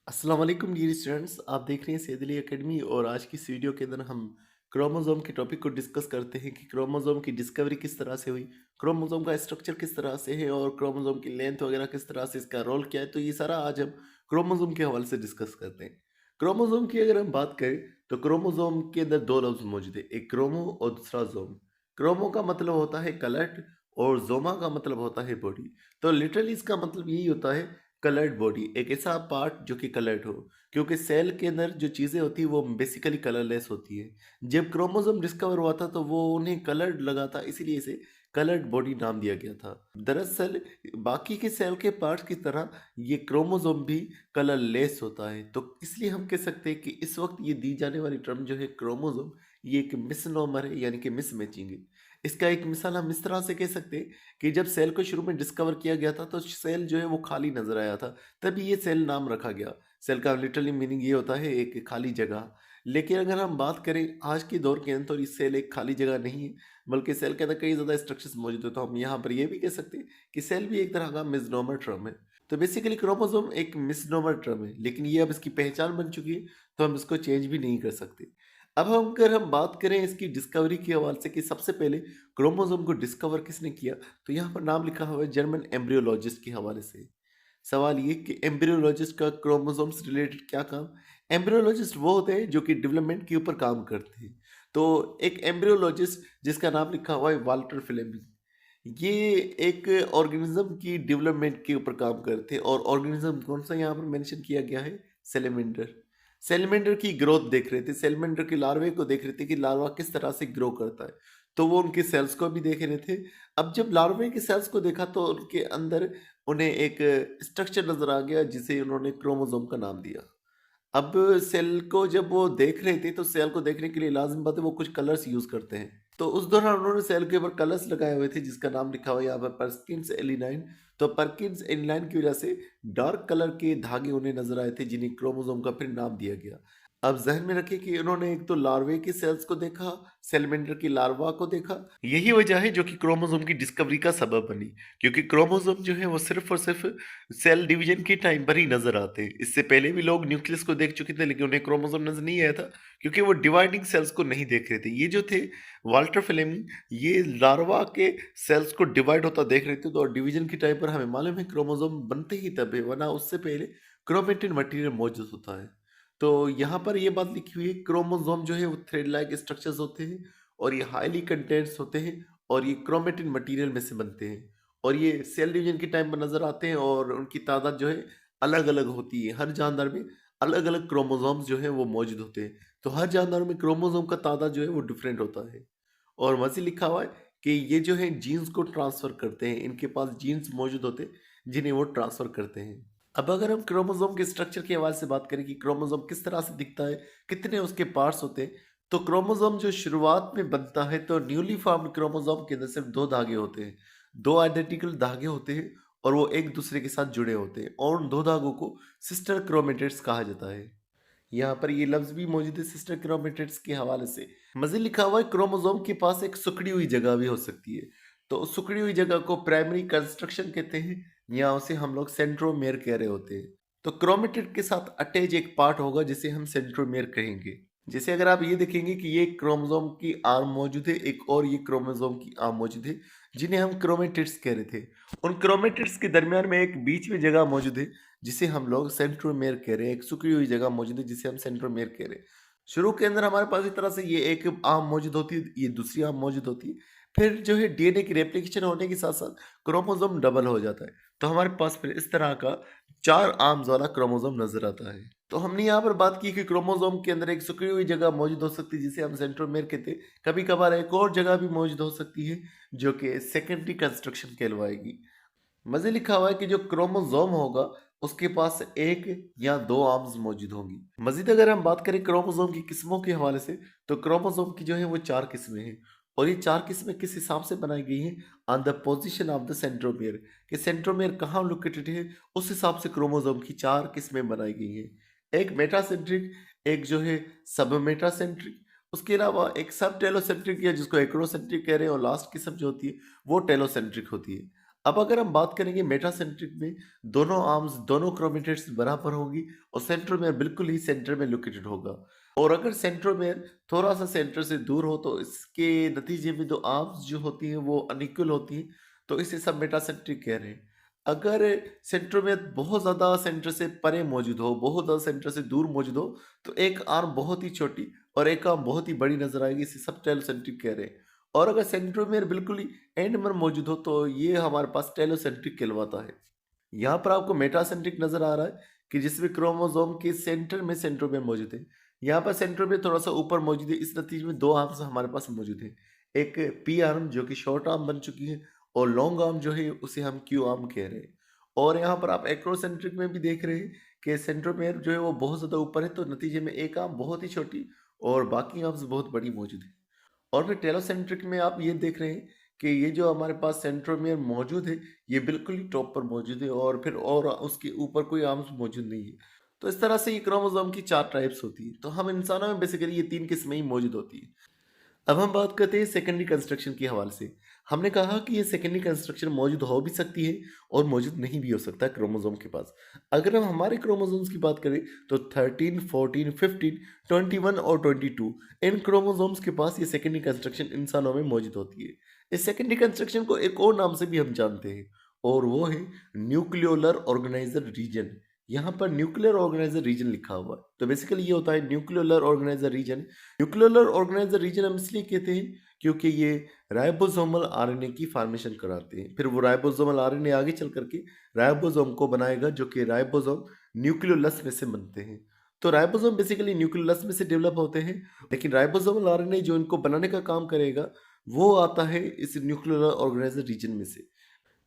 अस्सलाम वालेकुम dear students, आप देख रहे हैं सैद अली एकेडमी। और आज की इस वीडियो के अंदर हम क्रोमोसोम के टॉपिक को डिस्कस करते हैं कि क्रोमोसोम की डिस्कवरी किस तरह से हुई, क्रोमोसोम का स्ट्रक्चर किस तरह से है और क्रोमोसोम की लेंथ वगैरह किस तरह से, इसका रोल क्या है। तो ये सारा आज हम क्रोमोसोम के हवाले से डिस्कस करते हैं। क्रोमोसोम की अगर हम बात करें तो क्रोमोसोम के अंदर दो लफ्ज मौजूद है, एक क्रोमो और दूसरा जोम। क्रोमो का मतलब होता है कलर्ड और जोमा का मतलब होता है बॉडी। तो लिटरली इसका मतलब यही होता है कलर्ड बॉडी, एक ऐसा पार्ट जो कि कलर्ड हो, क्योंकि सेल के अंदर जो चीज़ें होती है वो बेसिकली कलरलेस होती है। जब क्रोमोसोम डिस्कवर हुआ था तो वो उन्हें कलर्ड लगा था, इसीलिए इसे कलर्ड बॉडी नाम दिया गया था। दरअसल बाकी के सेल के पार्ट्स की तरह ये क्रोमोसोम भी कलरलेस होता है, तो इसलिए हम कह सकते हैं कि इस वक्त ये दी जाने वाली टर्म जो है क्रोमोसोम, ये एक मिसनोमर है, यानी कि मिसमैचिंग है। इसका एक मिसाल हम इस तरह से कह सकते हैं कि जब सेल को शुरू में डिस्कवर किया गया था तो सेल जो है वो खाली नजर आया था, तभी ये सेल नाम रखा गया। सेल का लिटरली मीनिंग ये होता है एक खाली जगह। लेकिन अगर हम बात करें आज के दौर के अंदर, तो ये सेल एक खाली जगह नहीं है, बल्कि सेल के अंदर कई ज़्यादा स्ट्रक्चर्स मौजूद है। तो हम यहाँ पर ये भी कह सकते हैं कि सेल भी एक तरह का मिसनोमर टर्म है। तो बेसिकली क्रोमोसोम एक मिसनोमर टर्म है, लेकिन ये अब इसकी पहचान बन चुकी है, तो हम इसको चेंज भी नहीं कर सकते। अब हम अगर हम बात करें इसकी डिस्कवरी के हवाले से कि सबसे पहले क्रोमोसोम को डिस्कवर किसने किया, तो यहाँ पर नाम लिखा हुआ है जर्मन एम्ब्रियोलॉजिस्ट के हवाले से। सवाल ये कि एम्ब्रियोलॉजिस्ट का क्रोमोसोम से रिलेटेड क्या काम। एम्ब्रियोलॉजिस्ट वो होते हैं जो कि डेवलपमेंट के ऊपर काम करते हैं। तो एक एम्ब्रियोलॉजिस्ट जिसका नाम लिखा हुआ है वाल्टर फ्लेमिंग, ये एक ऑर्गेनिज्म की डेवलपमेंट के ऊपर काम करते हैं। और ऑर्गेनिज्म कौन सा यहाँ पर मेंशन किया गया है? सेलेमेंडर। सेलेमेंडर की ग्रोथ देख रहे थे, सेलेमेंडर के लार्वे को देख रहे थे कि लार्वा किस तरह से ग्रो करता है, तो वो उनके सेल्स को भी देख रहे थे। अब जब लार्वे के सेल्स को देखा तो उनके अंदर उन्हें एक स्ट्रक्चर नजर आ गया जिसे उन्होंने क्रोमोसोम का नाम दिया। अब सेल को जब वो देख रहे थे तो सेल को देखने के लिए लाजिम बात है वो कुछ कलर्स यूज करते हैं। तो उस दौरान उन्होंने सेल के ऊपर कलर्स लगाए हुए थे जिसका नाम लिखा हुआ है यहाँ पर परकिंस एलिनाइन। तो परकिंस एलिनाइन की वजह से डार्क कलर के धागे उन्हें नजर आए थे जिन्हें क्रोमोसोम का फिर नाम दिया गया। अब जहन में रखें कि उन्होंने एक तो लार्वे के सेल्स को देखा, सेलमेंडर की लार्वा को देखा। यही वजह है जो कि क्रोमोसोम की डिस्कवरी का सबब बनी, क्योंकि क्रोमोसोम जो है वो सिर्फ और सिर्फ सेल डिवीजन के टाइम पर ही नजर आते हैं। इससे पहले भी लोग न्यूक्लियस को देख चुके थे, लेकिन उन्हें क्रोमोसोम नजर नहीं आया था, क्योंकि वो डिवाइडिंग सेल्स को नहीं देख रहे थे। ये जो थे वाल्टर फ्लेमिंग, ये लार्वा के सेल्स को डिवाइड होता देख रहे थे। तो डिवीजन के टाइम पर हमें मालूम है क्रोमोसोम बनते ही तब है, वरना उससे पहले क्रोमेटिन मटेरियल मौजूद होता है। तो यहाँ पर ये बात लिखी हुई है, क्रोमोसोम जो है वो थ्रेड लाइक स्ट्रक्चर्स होते हैं और ये हाईली कंडेंस्ड होते हैं और ये क्रोमेटिन मटेरियल में से बनते हैं। और ये सेल डिवीजन के टाइम पर नजर आते हैं और उनकी तादाद जो है अलग अलग होती है। हर जानदार में अलग अलग क्रोमोसोम्स जो है वो मौजूद होते हैं। तो हर जानदार में क्रोमोसोम का तादाद जो है वो डिफरेंट होता है। और वैसे लिखा हुआ है कि ये जो है जीन्स को ट्रांसफर करते हैं, इनके पास जीन्स मौजूद होते हैं जिन्हें वो ट्रांसफर करते हैं। अब अगर हम क्रोमोसोम के स्ट्रक्चर के हवाले से बात करें कि क्रोमोसोम किस तरह से दिखता है, कितने उसके पार्ट्स होते हैं, तो क्रोमोसोम जो शुरुआत में बनता है तो न्यूली फॉर्म्ड क्रोमोसोम के अंदर सिर्फ दो धागे होते हैं, दो आइडेंटिकल धागे होते हैं और वो एक दूसरे के साथ जुड़े होते हैं और उन दो धागों को सिस्टर क्रोमेटिड्स कहा जाता है। यहाँ पर ये लफ्ज भी मौजूद है सिस्टर क्रोमेटिड्स के हवाले से। मज़ीद लिखा हुआ है क्रोमोसोम के पास एक सिकुड़ी हुई जगह भी हो सकती है। तो उस सिकुड़ी हुई जगह को प्राइमरी कंस्ट्रक्शन कहते हैं, या उसे हम लोग सेंट्रोमेयर कह रहे होते हैं। तो क्रोमेटिड के साथ अटैच एक पार्ट होगा जिसे हम सेंट्रोमेयर कहेंगे। जैसे अगर आप ये देखेंगे कि ये क्रोमोसोम की आर्म मौजूद है, एक और ये क्रोमोसोम की आर्म मौजूद है जिन्हें हम क्रोमेटिड्स कह रहे थे। उन क्रोमेटिड्स के दरमियान में एक बीच में जगह मौजूद है जिसे हम लोग सेंट्रोमेयर कह रहे हैं। एक सुखी हुई जगह मौजूद है जिसे हम सेंट्रोमेयर कह रहे हैं। शुरू के अंदर हमारे पास इस तरह से ये एक आर्म मौजूद होती है, ये दूसरी आर्म मौजूद होती है। फिर जो है डीएनए की रेप्लिकेशन होने के साथ साथ क्रोमोसोम डबल हो जाता है, तो हमारे पास फिर इस तरह का चार आर्म्स वाला क्रोमोसोम नजर आता है। तो हमने यहाँ पर बात की कि क्रोमोसोम के अंदर एक सिकुड़ी हुई जगह मौजूद हो सकती है जिसे हम सेंट्रोमेयर कहते हैं। कभी कभार एक और जगह भी मौजूद हो सकती है जो कि सेकेंडरी कंस्ट्रक्शन कहलवाएगी। मजे लिखा हुआ है कि जो क्रोमोसोम होगा उसके पास एक या दो आर्म्स मौजूद होंगी। मजीद अगर हम बात करें क्रोमोसोम की किस्मों के हवाले से, तो क्रोमोसोम की जो है वो चार किस्में हैं। और ये चार किस्में किस हिसाब से बनाई गई हैं? On the position of the centromere, कि सेंट्रोमियर कहाँ लोकेटेड है, उस हिसाब से क्रोमोसोम की चार किस्में बनाई गई हैं। एक मेटासेंट्रिक, एक जो है सब मेटासेंट्रिक, उसके अलावा एक सब टेलोसेंट्रिक या जिसको एक्रोसेंट्रिक कह रहे हैं, और लास्ट किस्म जो होती है वो टेलोसेंट्रिक होती है। अब अगर हम बात करेंगे मेटासेंट्रिक में, दोनों आर्म्स, दोनों क्रोमेटिड्स बराबर होगी और सेंट्रोमेयर बिल्कुल ही सेंटर में लोकेटेड होगा। और अगर सेंट्रोमेयर थोड़ा सा सेंटर से दूर हो तो इसके नतीजे में जो आर्म्स जो होती हैं वो अनइक्वल होती हैं, तो इसे सब मेटासेंट्रिक कह रहे हैं। अगर सेंट्रोमेयर बहुत ज़्यादा सेंटर से परे मौजूद हो, बहुत ज़्यादा सेंटर से दूर मौजूद हो, तो एक आर्म बहुत ही छोटी और एक आर्म बहुत ही बड़ी नजर आएगी, इसे सब टेलोसेंट्रिक कह रहे हैं। और अगर सेंट्रोमेयर बिल्कुल ही एंड में मौजूद हो तो ये हमारे पास टेलोसेंट्रिक कहलवाता है। यहाँ पर आपको मेटासेंट्रिक नजर आ रहा है कि जिसमें क्रोमोसोम के सेंटर में सेंट्रोमेयर मौजूद है। यहाँ पर सेंट्रोमेयर थोड़ा सा ऊपर मौजूद है, इस नतीजे में दो आर्म्स हमारे पास मौजूद है। एक पी आर्म जो कि शॉर्ट आर्म बन चुकी है और लॉन्ग आर्म जो है उसे हम क्यू आर्म कह रहे हैं। और यहाँ पर आप एक्रोसेंट्रिक में भी देख रहे हैं कि सेंट्रोमेयर जो है वो बहुत ज़्यादा ऊपर है, तो नतीजे में एक आर्म बहुत ही छोटी और बाकी आर्म्स बहुत बड़ी मौजूद है। और फिर टेलोसेंट्रिक में आप ये देख रहे हैं कि ये जो हमारे पास सेंट्रोमियर मौजूद है, ये बिल्कुल ही टॉप पर मौजूद है और फिर और उसके ऊपर कोई आर्म्स मौजूद नहीं है। तो इस तरह से ये क्रोमोसोम की 4 टाइप्स होती है। तो हम इंसानों में बेसिकली ये 3 किस्में ही मौजूद होती है। अब हम बात करते हैं सेकेंडरी कंस्ट्रक्शन के हवाले से। हमने कहा कि ये सेकेंडरी कंस्ट्रक्शन मौजूद हो भी सकती है और मौजूद नहीं भी हो सकता है क्रोमोसोम के पास। अगर हम हमारे क्रोमोसोम्स की बात करें तो 13, 14, 15, 21 और 22 इन क्रोमोसोम्स के पास ये सेकेंडरी कंस्ट्रक्शन इंसानों में मौजूद होती है। इस सेकेंडरी कंस्ट्रक्शन को एक और नाम से भी हम जानते हैं और वो है न्यूक्लियोलर ऑर्गेनाइजर रीजन। यहाँ पर न्यूक्लियर ऑर्गेनाइजर रीजन लिखा हुआ है, तो बेसिकली ये होता है nucleolar organizer region. Nucleolar organizer region हम इसलिए कहते हैं क्योंकि ये राइबोसोमल आरएनए की फॉर्मेशन कराते हैं। फिर वो राइबोसोमल आरएनए आगे चल करके राइबोसोम को बनाएगा, जो कि राइबोसोम न्यूक्लियोलस में से बनते हैं। तो राइबोसोम बेसिकली न्यूक्लियोलस में से डेवलप होते हैं, लेकिन राइबोसोमल आरएनए जो इनको बनाने का काम करेगा वो आता है इस न्यूक्लियोलर ऑर्गेनाइजर रीजन में से।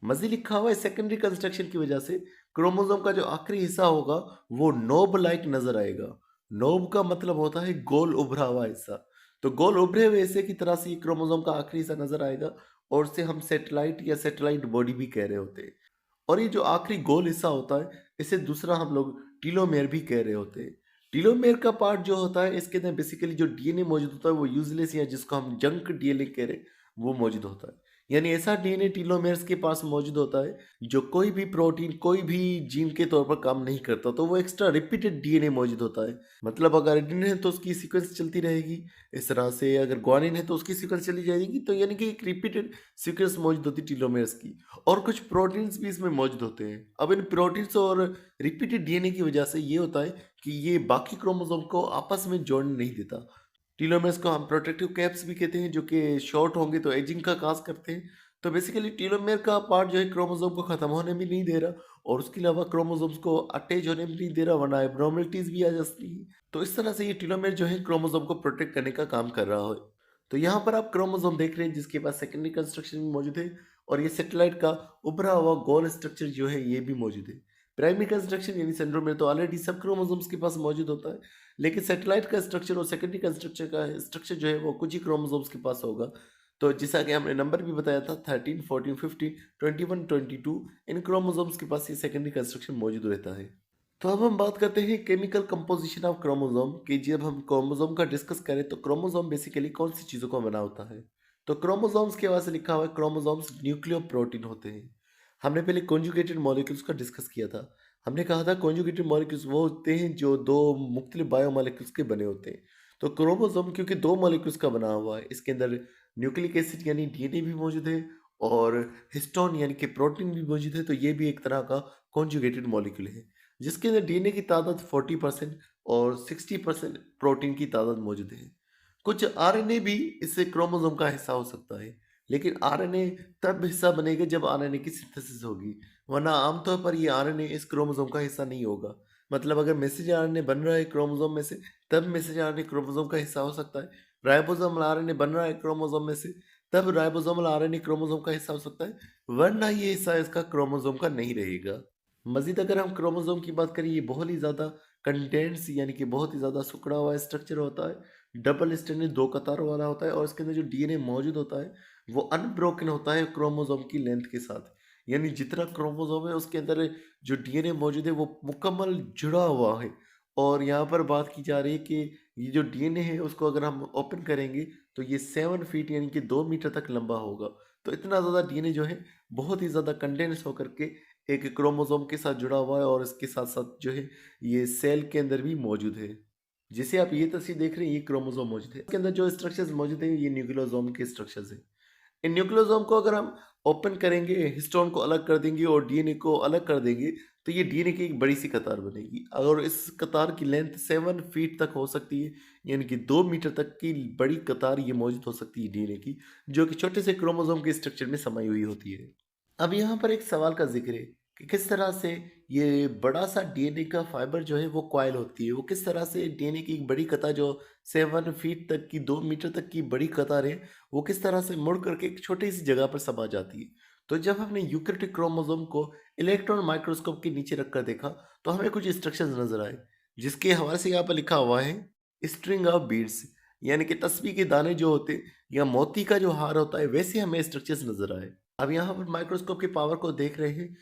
मजीद लिखा हुआ है सेकेंडरी कंस्ट्रक्शन की वजह से क्रोमोसोम का जो आखिरी हिस्सा होगा वो नोब लाइक नजर आएगा। नोब का मतलब होता है गोल उभरा हुआ हिस्सा। तो गोल उभरे हुए हिस्से की तरह से ये क्रोमोसोम का आखिरी हिस्सा नजर आएगा और उसे हम सेटेलाइट या सेटेलाइट बॉडी भी कह रहे होते हैं। और ये जो आखिरी गोल हिस्सा होता है इसे दूसरा हम लोग टीलोमेयर भी कह रहे होते हैं। टीलोमेयर का पार्ट जो होता है इसके अंदर बेसिकली जो डीएनए मौजूद होता है वो यूजलेस या जिसको हम जंक डीएनए कह रहे हैं वो मौजूद होता है। यानी ऐसा डीएनए टीलोमेयर्स के पास मौजूद होता है जो कोई भी प्रोटीन, कोई भी जीन के तौर पर काम नहीं करता, तो वो एक्स्ट्रा रिपीटेड डीएनए मौजूद होता है। मतलब अगर एडेनिन है तो उसकी सीक्वेंस चलती रहेगी, इस तरह से अगर ग्वानिन है तो उसकी सीक्वेंस चली जाएगी। तो यानी कि एक रिपीटेड सीक्वेंस मौजूद होती है टीलोमेयर्स की। और कुछ प्रोटीन्स भी इसमें मौजूद होते हैं। अब इन प्रोटीन्स और रिपीटेड डीएनए की वजह से ये होता है कि ये बाकी क्रोमोसोम को आपस में जोड़ने नहीं देता। टीलोमेर्स को हम प्रोटेक्टिव कैप्स भी कहते हैं, जो कि शॉर्ट होंगे तो एजिंग का काज करते हैं। तो बेसिकली टीलोमेर का पार्ट जो है क्रोमोसोम को खत्म होने भी नहीं दे रहा और उसके अलावा क्रोमोसोम्स को अटैच होने भी नहीं दे रहा, वरना एब्नॉर्मलिटीज भी आ जाती है। तो इस तरह से ये टीलोमेर जो है क्रोमोसोम को प्रोटेक्ट करने का काम कर रहा है। तो यहाँ पर आप क्रोमोसोम देख रहे हैं जिसके पास सेकेंडरी कंस्ट्रक्शन भी मौजूद है और ये सेटेलाइट का उभरा हुआ गोल स्ट्रक्चर जो है ये भी मौजूद है। प्राइमरी कंस्ट्रक्शन यानी सेंट्रोमेयर तो ऑलरेडी सब क्रोमोसोम्स के पास मौजूद होता है, लेकिन सैटेलाइट का स्ट्रक्चर और सेकेंडरी कंस्ट्रक्चर का स्ट्रक्चर जो है वो कुछ ही क्रोमोसोम्स के पास होगा। तो जैसा कि हमने नंबर भी बताया था 13, 14, 15, 21, 22 इन क्रोमोसोम्स के पास ये सेकेंडरी कंस्ट्रक्शन मौजूद रहता है। तो अब हम बात करते हैं केमिकल कंपोजिशन ऑफ क्रोमोसोम कि जब हम क्रोमोसोम का डिस्कस करें तो क्रोमोसोम बेसिकली कौन सी चीज़ों को बना होता है। तो क्रोमोसोम्स के हवाले से लिखा हुआ है क्रोमोसोम्स न्यूक्लियो प्रोटीन होते हैं। हमने पहले कॉन्जुगेटेड मॉलिक्यूल्स का डिस्कस किया था। हमने कहा था कॉन्जुगेटेड मॉलिक्यूल्स वो होते हैं जो दो मुख्तलिफ बायोमॉलिक्यूल्स के बने होते हैं। तो क्रोमोसोम क्योंकि दो मॉलिक्यूल्स का बना हुआ है, इसके अंदर न्यूक्लिक एसिड यानी डीएनए भी मौजूद है और हिस्टोन यानी कि प्रोटीन भी मौजूद है। तो ये भी एक तरह का कॉन्जुगेटेड मॉलिक्यूल है जिसके अंदर डीएनए की तादाद 40% और 60% प्रोटीन की तादाद मौजूद है। कुछ आरएनए भी इससे क्रोमोसोम का हिस्सा हो सकता है, लेकिन आरएनए तब हिस्सा बनेगा जब आरएनए की सिंथेसिस होगी, वरना आमतौर पर ये आरएनए इस क्रोमोसोम का हिस्सा नहीं होगा। मतलब अगर मैसेज आरएनए बन रहा है क्रोमोसोम में से तब मैसेज आरएनए क्रोमोसोम का हिस्सा हो सकता है। राइबोसोमल आरएनए बन रहा है क्रोमोसोम में से तब राइबोसोमल आरएनए क्रोमोसोम का हिस्सा हो सकता है, वरना ये हिस्सा इसका क्रोमोसोम का नहीं रहेगा। मजीद अगर हम क्रोमोसोम की बात करें, ये बहुत ही ज़्यादा कंटेंट्स यानी कि बहुत ही ज़्यादा सिकुड़ा हुआ स्ट्रक्चर होता है। डबल स्टैंडर्ड दो कतारों वाला होता है और इसके अंदर जो डीएनए मौजूद होता है वो अनब्रोकन होता है क्रोमोसोम की लेंथ के साथ। यानी जितना क्रोमोसोम है उसके अंदर जो डीएनए मौजूद है वो मुकम्मल जुड़ा हुआ है। और यहाँ पर बात की जा रही है कि ये जो डीएनए है उसको अगर हम ओपन करेंगे तो ये 7 फीट यानी कि 2 मीटर तक लंबा होगा। तो इतना ज़्यादा डीएनए जो है बहुत ही ज़्यादा कंडेंस होकर के एक क्रोमोसोम के साथ जुड़ा हुआ है और इसके साथ-साथ जो है ये सेल के अंदर भी मौजूद है। जैसे आप ये तस्वीर देख रहे हैं ये क्रोमोसोम मौजूद है। इसके अंदर जो स्ट्रक्चर्स मौजूद हैं ये न्यूक्लियोसोम के स्ट्रक्चर्स हैं। इन न्यूक्लियोसोम को अगर हम ओपन करेंगे, हिस्टोन को अलग कर देंगे और डीएनए को अलग कर देंगे, तो ये डीएनए की एक बड़ी-सी कतार बनेगी और इस कतार की लेंथ 7 फीट तक हो सकती है, यानी कि 2 मीटर तक की बड़ी कतार ये मौजूद हो सकती है डीएनए की, जो कि छोटे से क्रोमोसोम के स्ट्रक्चर में समाई हुई होती है। अब यहाँ पर एक सवाल का ज़िक्र है कि किस तरह से ये बड़ा-सा डीएनए का फाइबर जो है वो कॉइल होती है, वो किस तरह से डीएनए की एक बड़ी कतार जो 7 फीट तक की 2 मीटर तक की बड़ी कतार है, वो किस तरह से मुड़ करके एक छोटी-सी जगह पर समा जाती है। तो जब हमने यूकेरियोटिक क्रोमोसोम को इलेक्ट्रॉन माइक्रोस्कोप के नीचे रख कर देखा, तो हमें कुछ इंस्ट्रक्शंस नज़र आए, जिसके हवाले से यहाँ पर लिखा हुआ है स्ट्रिंग ऑफ बीड्स, यानी कि तस्बीह के दाने जो होते हैं या मोती का जो हार होता है, वैसे हमें स्ट्रक्चर्स नज़र आए। अब यहाँ पर माइक्रोस्कोप की पावर को देख रहे हैं,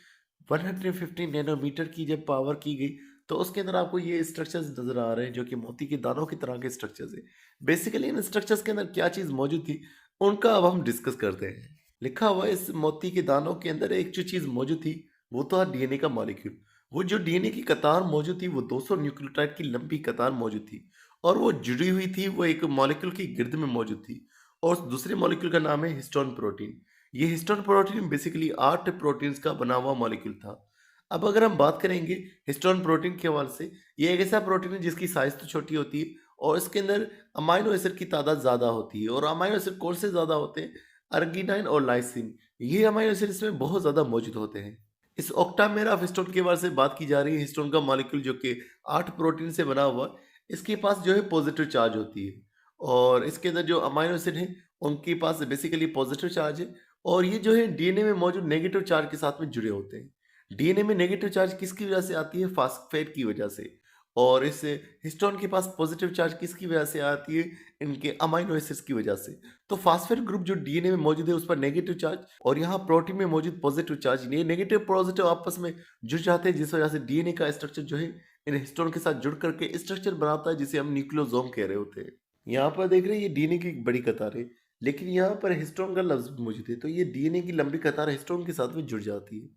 150 नैनोमीटर की जब पावर की गई तो उसके अंदर आपको ये स्ट्रक्चर्स नज़र आ रहे हैं जो कि मोती के दानों की तरह के स्ट्रक्चर्स हैं। बेसिकली इन स्ट्रक्चर्स के अंदर क्या चीज़ मौजूद थी, उनका अब हम डिस्कस करते हैं। लिखा हुआ है इस मोती के दानों के अंदर एक जो चीज़ मौजूद थी, वो था डीएनए का मॉलिक्यूल। वो जो डीएनए की कतार मौजूद थी, वो 200 न्यूक्लियोटाइड की लंबी कतार मौजूद थी और वो जुड़ी हुई थी, वो एक मॉलिक्यूल की गिर्द में मौजूद थी और उस दूसरे मॉलिक्यूल का नाम है हिस्टोन प्रोटीन। ये हिस्टोन प्रोटीन बेसिकली 8 प्रोटीन्स का बना हुआ मॉलिक्यूल था। अब अगर हम बात करेंगे हिस्टोन प्रोटीन के हवाले से, ये एक ऐसा प्रोटीन है जिसकी साइज़ तो छोटी होती है और इसके अंदर अमाइनो एसिड की तादाद ज़्यादा होती है और अमाइनो एसिड कौन से ज़्यादा होते हैं? अर्गिनाइन और लाइसिन, ये अमाइनो एसिड इसमें बहुत ज़्यादा मौजूद होते हैं। इस ओक्टामेरा ऑफ हिस्टोन के बारे से बात की जा रही है। हिस्टोन का मॉलिक्यूल जो कि 8 प्रोटीन से बना हुआ है, इसके पास जो है पॉजिटिव चार्ज होती है और इसके अंदर जो अमाइनो एसिड हैं, उनके पास बेसिकली पॉजिटिव चार्ज है और ये जो है डीएनए में मौजूद नेगेटिव चार्ज के साथ में जुड़े होते हैं। डीएनए में नेगेटिव चार्ज किसकी वजह से आती है? फास्फेट की वजह से। और इस हिस्टोन के पास पॉजिटिव चार्ज किसकी वजह से आती है? इनके अमाइनो एसिड्स की वजह से। तो फास्फेट ग्रुप जो डीएनए में मौजूद है उस पर नेगेटिव चार्ज और यहाँ प्रोटीन में मौजूद पॉजिटिव चार्ज, ये नेगेटिव पॉजिटिव आपस में जुड़ जाते हैं जिस वजह से डीएनए का स्ट्रक्चर जो है इन हिस्टोन के साथ जुड़ करके स्ट्रक्चर बनाता है जिसे हम न्यूक्लियोसोम कह रहे होते हैं। यहाँ पर देख रहे हैं ये डीएनए की एक बड़ी कतार है, लेकिन यहाँ पर हिस्टोन का लफ्ज भी मौजूद है, तो ये डीएनए की लंबी कतार हिस्टोन के साथ में जुड़ जाती है।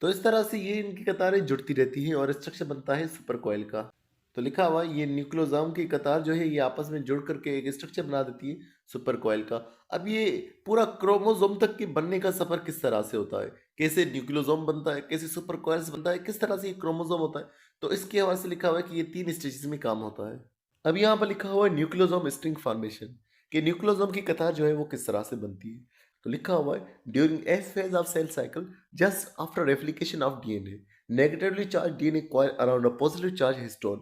तो इस तरह से ये इनकी कतारें जुड़ती रहती हैं और स्ट्रक्चर बनता है सुपर कॉइल का। तो लिखा हुआ है ये न्यूक्लियोसोम की कतार जो है ये आपस में जुड़ करके एक स्ट्रक्चर बना देती है सुपर कॉइल का। अब ये पूरा क्रोमोसोम तक के बनने का सफर किस तरह से होता है, कैसे न्यूक्लियोसोम बनता है, कैसे सुपर कॉइल्स बनता है, किस तरह से ये क्रोमोसोम होता है, तो इसके हवाले से लिखा हुआ है कि ये 3 स्टेजेस में काम होता है। अब यहाँ पर लिखा हुआ है न्यूक्लियोसोम स्ट्रिंग फॉर्मेशन, कि न्यूक्लियोसोम की कतार जो है वो किस तरह से बनती है। तो लिखा हुआ है during S phase of cell cycle just after replication of DNA, negatively charged DNA coil around a positive charged histone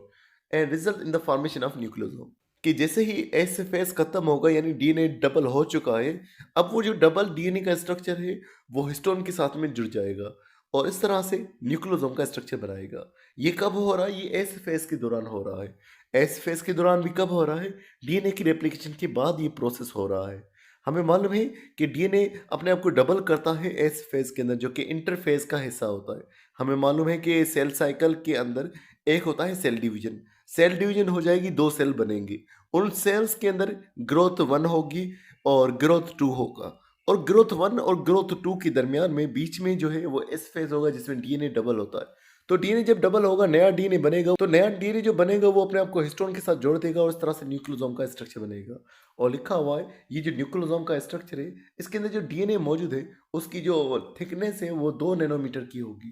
and result in the formation of nucleosome। कि जैसे ही एस फेज खत्म होगा यानी डीएनए डबल हो चुका है, अब वो जो डबल डीएनए का स्ट्रक्चर है वो हिस्टोन के साथ में जुड़ जाएगा और इस तरह से न्यूक्लियोसोम का स्ट्रक्चर बनाएगा। ये कब हो रहा है? ये एस फेज के दौरान हो रहा है। एस फेज के दौरान भी कब हो रहा है? डीएनए की रेप्लिकेशन के बाद ये प्रोसेस हो रहा है। हमें मालूम है कि डीएनए अपने आप को डबल करता है एस फेज के अंदर जो कि इंटरफेज का हिस्सा होता है। हमें मालूम है कि सेल साइकिल के अंदर एक होता है सेल डिवीजन। सेल डिवीजन हो जाएगी, 2 सेल बनेंगे। उन सेल्स के अंदर ग्रोथ 1 होगी और ग्रोथ 2 होगा और ग्रोथ 1 और ग्रोथ 2 के दरमियान में बीच में जो है वो एस फेज होगा जिसमें डीएनए डबल होता है। तो डीएनए जब डबल होगा नया डीएनए बनेगा, तो नया डीएनए जो बनेगा वो अपने आप को हिस्टोन के साथ जोड़ देगा और इस तरह से न्यूक्लियोसोम का स्ट्रक्चर बनेगा। और लिखा हुआ है ये जो न्यूक्लियोसोम का स्ट्रक्चर है इसके अंदर जो डीएनए मौजूद है उसकी जो थिकनेस है वो 2 नैनोमीटर की होगी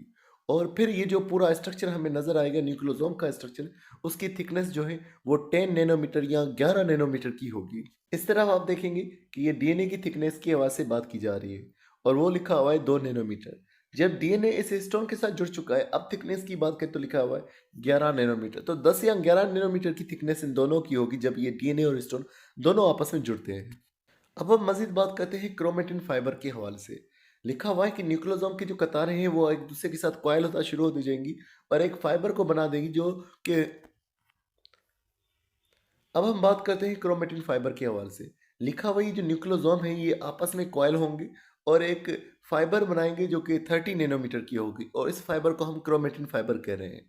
और फिर ये जो पूरा स्ट्रक्चर हमें नजर आएगा न्यूक्लियोसोम का स्ट्रक्चर, उसकी थिकनेस जो है वो 10 नैनोमीटर या 11 नैनोमीटर की होगी। इस तरह आप देखेंगे कि ये डीएनए की थिकनेस की आवाज से बात की जा रही है और वो लिखा हुआ है 2 नैनोमीटर। जब डीएनए इस हिस्टोन के साथ जुड़ चुका है, अब थिकनेस की बात करें तो लिखा हुआ है 11 नैनोमीटर। तो 10 या 11 नैनोमीटर की थिकनेस इन दोनों की होगी जब ये डीएनए और हिस्टोन दोनों आपस में जुड़ते हैं। अब हम मजीद बात करते हैं क्रोमेटिन फाइबर के हवाले से। लिखा हुआ है कि न्यूक्लियोसोम की जो कतारें हैं वो एक दूसरे के साथ कॉइल होता शुरू हो जाएंगी और एक फाइबर को बना देगी जो कि अब हम बात करते हैं क्रोमेटिन फाइबर के हवाले से। लिखा हुआ ये जो न्यूक्लियोसोम है ये आपस में कॉइल होंगे और एक फाइबर बनाएंगे जो कि 30 नैनोमीटर की होगी और इस फाइबर को हम क्रोमेटिन फाइबर कह रहे हैं।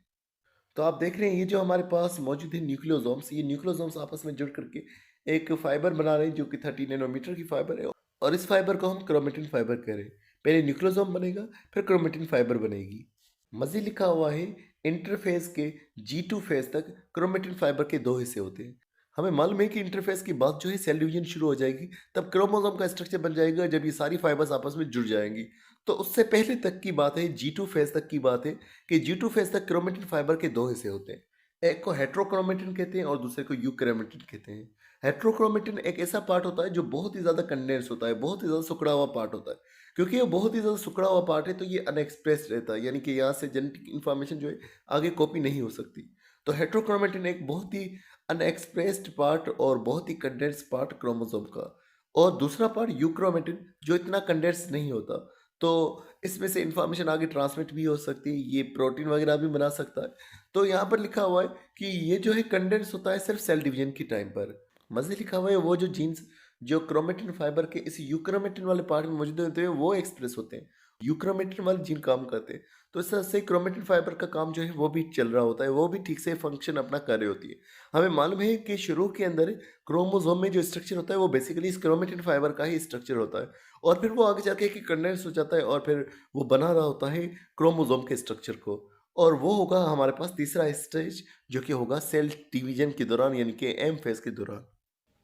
तो आप देख रहे हैं ये जो हमारे पास मौजूद है न्यूक्लियोसोम्स, ये न्यूक्लियोसोम्स आपस में जुड़ करके एक फाइबर बना रहे हैं जो कि 30 नैनोमीटर की फाइबर है और इस फाइबर को हम क्रोमेटिन फाइबर कह रहे हैं। पहले न्यूक्लियोसोम बनेगा, फिर क्रोमेटिन फाइबर बनेगी। मज़ीद लिखा हुआ है इंटरफेस के G2 फेज तक क्रोमेटिन फाइबर के दो हिस्से होते हैं। हमें मालूम है कि इंटरफेस की बात जो है सेल डिवीजन शुरू हो जाएगी, तब क्रोमोसोम का स्ट्रक्चर बन जाएगा जब ये सारी फाइबर्स आपस में जुड़ जाएंगी। तो उससे पहले तक की बात है, G2 फेज तक की बात है कि G2 फेज तक क्रोमेटिन फाइबर के दो हिस्से होते हैं। एक को हेट्रोक्रोमेटिन कहते हैं और दूसरे को यूक्रोमेटिन कहते हैं। हेट्रोक्रोमेटिन एक ऐसा पार्ट होता है जो बहुत ही ज़्यादा कंडेंस होता है, बहुत ही ज़्यादा सिकुड़ा हुआ पार्ट होता है। क्योंकि ये बहुत ही ज़्यादा सिकुड़ा हुआ पार्ट है तो ये अनएक्सप्रेस्ड रहता है, यानी कि यहाँ से जेनेटिक इन्फॉर्मेशन जो है आगे कॉपी नहीं हो सकती। तो हेट्रोक्रोमेटिन एक बहुत ही अनएक्सप्रेस्ड पार्ट और बहुत ही कंडेंस पार्ट क्रोमोसोम का। और दूसरा पार्ट यूक्रोमेटिन जो इतना कंडेंस नहीं होता, तो इसमें से इंफॉर्मेशन आगे ट्रांसमिट भी हो सकती है, ये प्रोटीन वगैरह भी बना सकता है। तो यहाँ पर लिखा हुआ है कि ये जो है कंडेंस होता है सिर्फ सेल डिवीजन की टाइम पर। मज़े लिखा हुआ है वो जो जीन्स जो क्रोमेटिन फाइबर के इस यूक्रोमेटिन वाले पार्ट में मौजूद होते हैं वो एक्सप्रेस होते हैं, यूक्रोमेटिन वाले जीन काम करते हैं। तो इस तरह से क्रोमेटिन फाइबर का काम जो है वो भी चल रहा होता है, वो भी ठीक से फंक्शन अपना कर रही होती है। हमें मालूम है कि शुरू के अंदर क्रोमोसोम में जो स्ट्रक्चर होता है वो बेसिकली इस क्रोमेटिन फाइबर का ही स्ट्रक्चर होता है, और फिर वो आगे जाके कि कंडेंस हो जाता है और फिर वो बना रहा होता है क्रोमोसोम के स्ट्रक्चर को। और वो होगा हमारे पास तीसरा स्टेज जो कि होगा सेल डिवीजन के दौरान, यानी कि एम फेज के दौरान।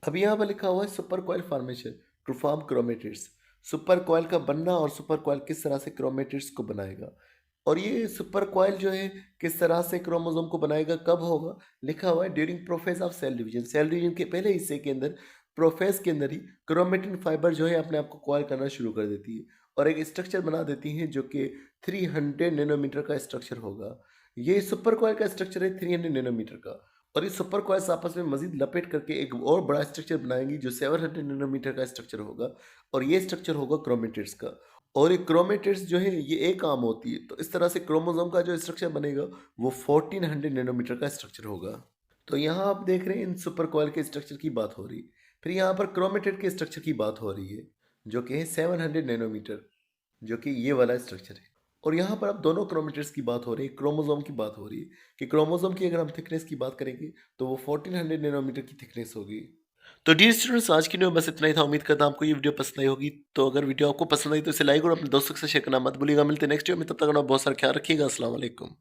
अभी यहाँ पर लिखा हुआ है super coil formation to form chromatids. Super coil का बनना और सुपर कॉइल किस तरह से क्रोमेटिड्स को बनाएगा, और ये सुपर कॉइल जो है किस तरह से क्रोमोसोम को बनाएगा, कब होगा, लिखा हुआ है during prophase of cell division. Cell division के पहले हिस्से के अंदर, प्रोफेज के अंदर ही क्रोमेटिन फाइबर जो है अपने आप को कॉइल करना शुरू कर देती है और एक स्ट्रक्चर बना देती है जो कि 300 नैनोमीटर का स्ट्रक्चर होगा। ये सुपर कॉइल का स्ट्रक्चर है 300 नैनोमीटर का, और इस सुपर कॉइल्स आपस में मजीद लपेट करके एक और बड़ा स्ट्रक्चर बनाएंगी जो 700 नैनोमीटर का स्ट्रक्चर होगा, और ये स्ट्रक्चर होगा क्रोमेटिड्स का। और ये क्रोमेटिड्स जो है ये एक आम होती है, तो इस तरह से क्रोमोसोम का जो स्ट्रक्चर बनेगा वो 1400 नैनोमीटर का स्ट्रक्चर होगा। तो यहाँ आप देख रहे हैं इन सुपर कॉइल के स्ट्रक्चर की बात हो रही है। फिर यहाँ पर क्रोमेटिड के स्ट्रक्चर की बात हो रही है जो कि है 700 नैनोमीटर, जो कि ये वाला स्ट्रक्चर है। और यहाँ पर अब दोनों क्रोमेटिड्स की बात हो रही है, क्रोमोसोम की बात हो रही है कि क्रोमोसोम की अगर हम थिकनेस की बात करेंगे तो वो 1400 नैनोमीटर की थिकनेस होगी। तो डियर स्टूडेंट्स, आज की वीडियो में बस इतना ही था। उम्मीद करता हूं आपको ये वीडियो पसंद आई होगी। तो अगर वीडियो आपको पसंद आई तो इसे लाइक और अपने दोस्तों के साथ शेयर करना मत भूलिएगा। मिलते हैं नेक्स्ट वीडियो में, तब तक अपना बहुत सारा ख्याल रखिएगा। अस्सलाम वालेकुम।